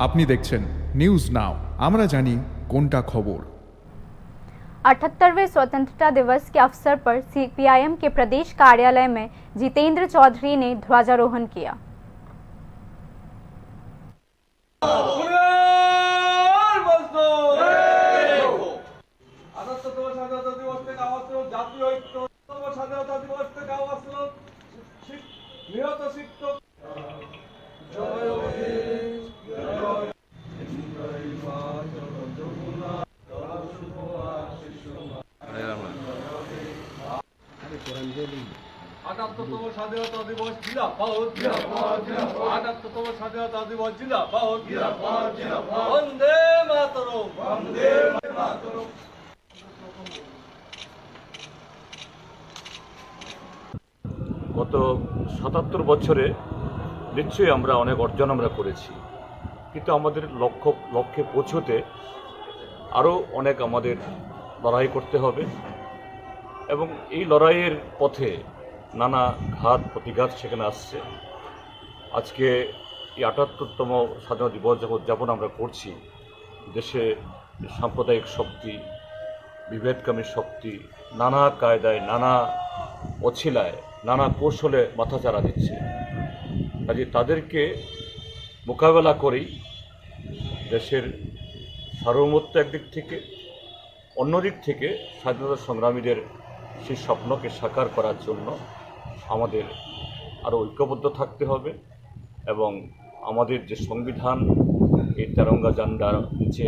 আপনি দেখছেন news now আমরা জানি কোনটা খবর। 78वें स्वतंत्रता दिवस के अवसर पर सीपीआईएम के प्रदेश कार्यालय में जितेंद्र चौधरी ने ध्वजारोहण किया। আটাত্তরতম স্বাধীনতা দিবস জিন্দাবাদ আটাত্তরতম স্বাধীনতা দিবস জিন্দাবাদ বন্দে মাতরম বন্দে মাতরম। গত ৭৭ বছরে নিশ্চয়ই আমরা অনেক অর্জন করেছি, কিন্তু আমাদের লক্ষ্যে পৌঁছতে আরও অনেক আমাদের লড়াই করতে হবে এবং এই লড়াইয়ের পথে নানা ঘাত প্রতিঘাত সেখানে আসছে। আজকে এই ৭৮তম স্বাধীনতা দিবস যখন উদযাপন আমরা করছি, দেশে সাম্প্রদায়িক শক্তি, বিভেদকামী শক্তি নানা কায়দায়, নানা অছিলায়, নানা কৌশলে মাথাচাড়া দিচ্ছে। কাজে তাদেরকে মোকাবেলা করেই দেশের সার্বভৌমত্ব একদিক থেকে, অন্যদিক থেকে স্বাধীনতা সংগ্রামীদের সেই স্বপ্নকে সাকার করার জন্য আমাদের আরও ঐক্যবদ্ধ থাকতে হবে এবং আমাদের যে সংবিধান, এই তেরঙ্গা ঝান্ডার নিচে